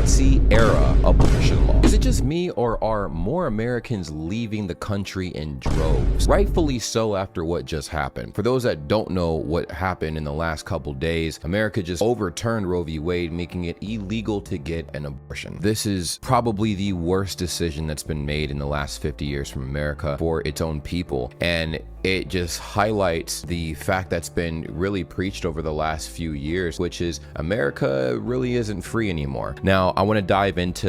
Nazi era abortion law. Is it just me, or are more Americans leaving the country in droves? Rightfully so after what just happened. For those that don't know what happened in the last couple days, America just overturned Roe v. Wade, making it illegal to get an abortion. This is probably the worst decision that's been made in the last 50 years from America for its own people. And it just highlights the fact that's been really preached over the last few years, which is America really isn't free anymore. Now, I want to dive into,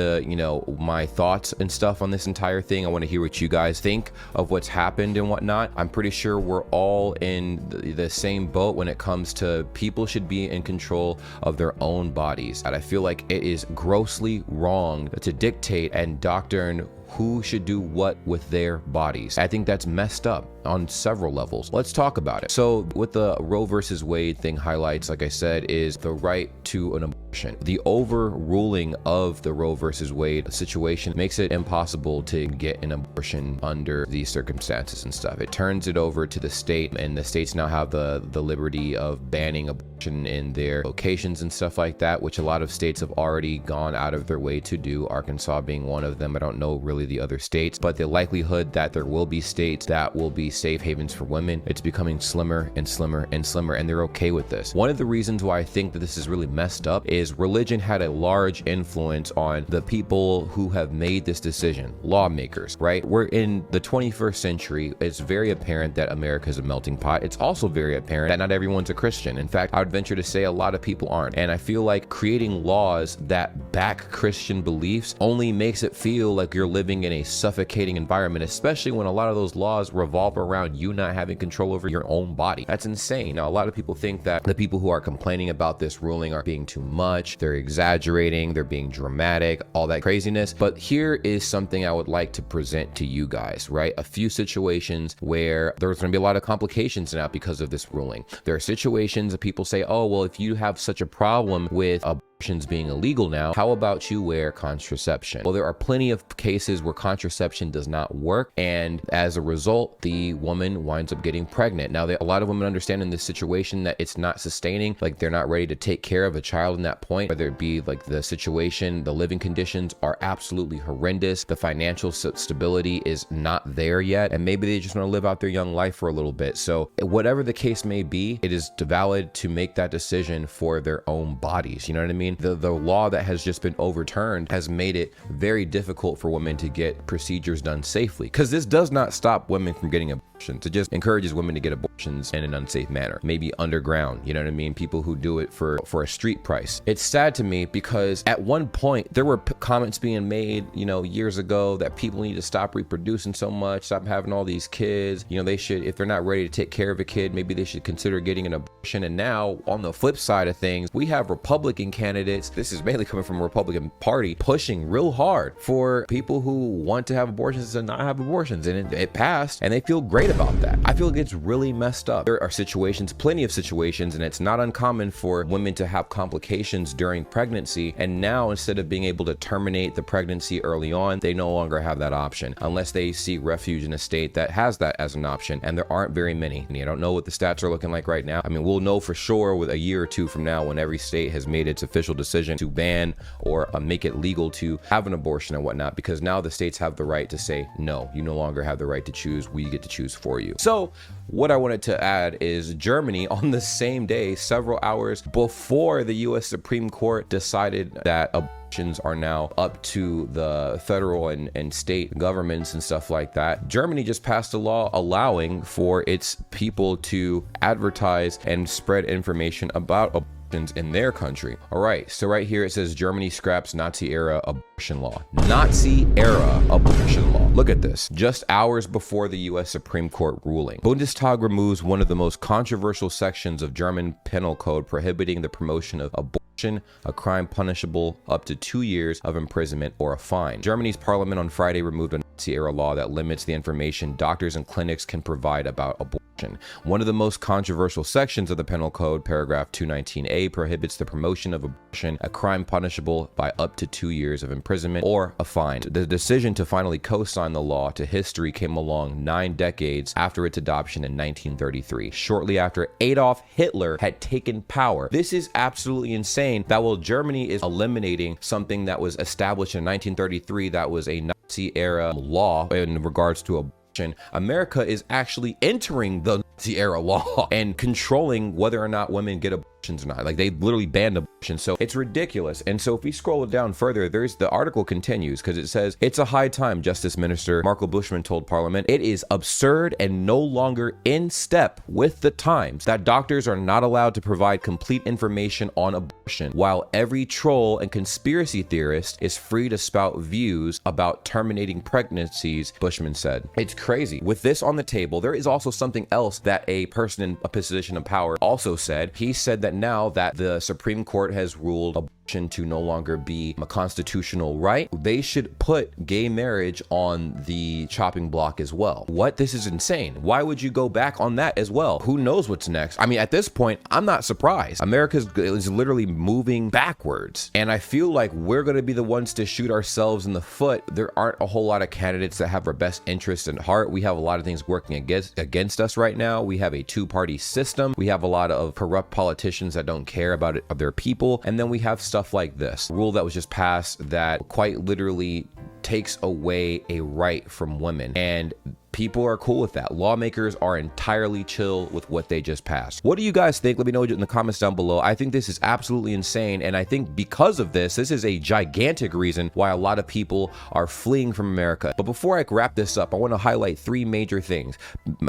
my thoughts and stuff on this entire thing. I want to hear what you guys think of what's happened and whatnot. I'm pretty sure we're all in the same boat when it comes to people should be in control of their own bodies. And I feel like it is grossly wrong to dictate and doctrine who should do what with their bodies. I think that's messed up on several levels. Let's talk about it. So what the Roe versus Wade thing highlights, like I said, is the right to an abortion. The overruling of the Roe versus Wade situation makes it impossible to get an abortion under these circumstances and stuff. It turns it over to the state, and the states now have the liberty of banning abortion in their locations and stuff like that, which a lot of states have already gone out of their way to do, Arkansas being one of them. I don't know really the other states, but the likelihood that there will be states that will be safe havens for women, it's becoming slimmer and slimmer and slimmer, and they're okay with this. One of the reasons why I think that this is really messed up is religion had a large influence on the people who have made this decision, lawmakers, right? We're in the 21st century. It's very apparent that America is a melting pot. It's also very apparent that not everyone's a Christian. In fact, I would venture to say a lot of people aren't. And I feel like creating laws that back Christian beliefs only makes it feel like you're living in a suffocating environment, especially when a lot of those laws revolve around you not having control over your own body. That's insane. Now, a lot of people think that the people who are complaining about this ruling are being too much, they're exaggerating, they're being dramatic, all that craziness. But here is something I would like to present to you guys, right? A few situations where there's going to be a lot of complications now because of this ruling. There are situations that people say, oh, well, if you have such a problem with abortions being illegal now, how about you wear contraception? Well, there are plenty of cases where contraception does not work, and as a result, the woman winds up getting pregnant. Now, a lot of women understand in this situation that it's not sustaining, like they're not ready to take care of a child in that point, whether it be like the situation, the living conditions are absolutely horrendous, the financial stability is not there yet, and maybe they just want to live out their young life for a little bit. So whatever the case may be, it is valid to make that decision for their own bodies. You know what I mean? The law that has just been overturned has made it very difficult for women to get procedures done safely, because this does not stop women from getting abortions. It just encourages women to get abortions in an unsafe manner, maybe underground. You know what I mean? People who do it for a street price. It's sad to me because at one point there were comments being made, years ago, that people need to stop reproducing so much, stop having all these kids. They should, if they're not ready to take care of a kid, maybe they should consider getting an abortion. And now on the flip side of things, we have Republican candidates, this is mainly coming from the Republican Party, pushing real hard for people who want to have abortions to not have abortions, and it passed, and they feel great about that. I feel like it's really messed up. There are situations, plenty of situations, and it's not uncommon for women to have complications during pregnancy, and now instead of being able to terminate the pregnancy early on, they no longer have that option unless they seek refuge in a state that has that as an option, and there aren't very many. I don't know what the stats are looking like right now. I mean, we'll know for sure with a year or two from now when every state has made its official decision to ban or make it legal to have an abortion and whatnot, because now the states have the right to say, no, you no longer have the right to choose, we get to choose for you. So what I wanted to add is Germany, on the same day, several hours before the US Supreme Court decided that abortions are now up to the federal and state governments and stuff like that, Germany just passed a law allowing for its people to advertise and spread information about abortions in their country. All right, so right here it says Germany scraps Nazi era abortion law. Nazi era abortion law. Look at this. Just hours before the US Supreme Court ruling, Bundestag removes one of the most controversial sections of German penal code prohibiting the promotion of abortion, a crime punishable up to 2 years of imprisonment or a fine. Germany's parliament on Friday removed a Nazi-era law that limits the information doctors and clinics can provide about abortion. One of the most controversial sections of the Penal Code, paragraph 219A, prohibits the promotion of abortion, a crime punishable by up to 2 years of imprisonment or a fine. The decision to finally co-sign the law to history came along 9 decades after its adoption in 1933, shortly after Adolf Hitler had taken power. This is absolutely insane that while Germany is eliminating something that was established in 1933 that was a Nazi-era law in regards to abortion, America is actually entering the Nazi-era law and controlling whether or not women get abortions or not. Like, they literally banned abortion. So it's ridiculous. And so if we scroll it down further, the article continues because it says, it's a high time, Justice Minister Marco Bushman told Parliament. It is absurd and no longer in step with the times that doctors are not allowed to provide complete information on abortion, while every troll and conspiracy theorist is free to spout views about terminating pregnancies, Bushman said. It's crazy. With this on the table, there is also something else that a person in a position of power also said. He said that now that the Supreme Court has ruled abortion to no longer be a constitutional right, they should put gay marriage on the chopping block as well. What? This is insane. Why would you go back on that as well? Who knows what's next? I mean, at this point, I'm not surprised. America is literally moving backwards. And I feel like we're going to be the ones to shoot ourselves in the foot. There aren't a whole lot of candidates that have our best interests in heart. We have a lot of things working against us right now. We have a two-party system. We have a lot of corrupt politicians that don't care about their people. And then we have stuff like this rule that was just passed that quite literally takes away a right from women, and people are cool with that. Lawmakers are entirely chill with what they just passed. What do you guys think? Let me know in the comments down below. I think this is absolutely insane, and I think because of this is a gigantic reason why a lot of people are fleeing from America. But before I wrap this up, I want to highlight 3 major things.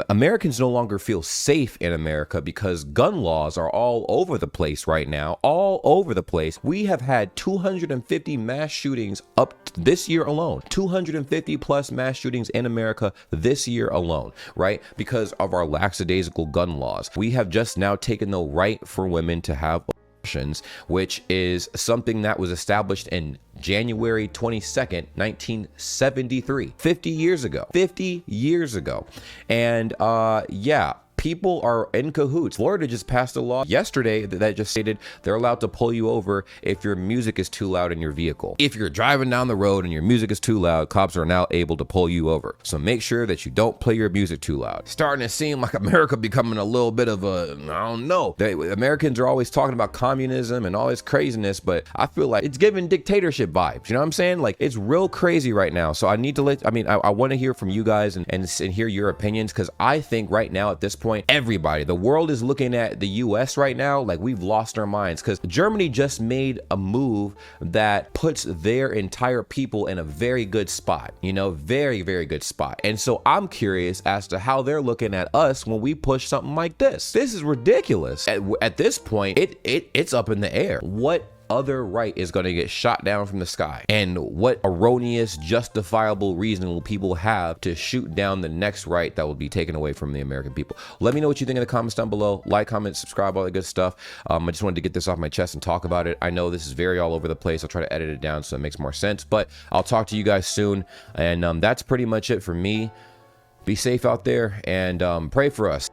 Americans no longer feel safe in America because gun laws are all over the place right now, all over the place. We have had 250 mass shootings up this year alone, 250 plus mass shootings in America this year alone, right? Because of our lackadaisical gun laws. We have just now taken the right for women to have abortions, which is something that was established in January 22nd, 1973, 50 years ago, 50 years ago. And yeah, people are in cahoots. Florida just passed a law yesterday that just stated they're allowed to pull you over if your music is too loud in your vehicle. If you're driving down the road and your music is too loud, cops are now able to pull you over. So make sure that you don't play your music too loud. Starting to seem like America becoming a little bit of a, I don't know. Americans are always talking about communism and all this craziness, but I feel like it's giving dictatorship vibes. You know what I'm saying? Like, it's real crazy right now. So I need to I want to hear from you guys and hear your opinions, because I think right now at this point, everybody, the world is looking at the US right now like we've lost our minds, because Germany just made a move that puts their entire people in a very good spot, you know, very, very good spot. And so I'm curious as to how they're looking at us when we push something like this. This is ridiculous. At this point, it's up in the air. What other right is going to get shot down from the sky? And what erroneous, justifiable reason will people have to shoot down the next right that will be taken away from the American people? Let me know what you think in the comments down below. Like, comment, subscribe, all that good stuff. I just wanted to get this off my chest and talk about it. I know this is very all over the place. I'll try to edit it down so it makes more sense, but I'll talk to you guys soon. And that's pretty much it for me. Be safe out there and pray for us.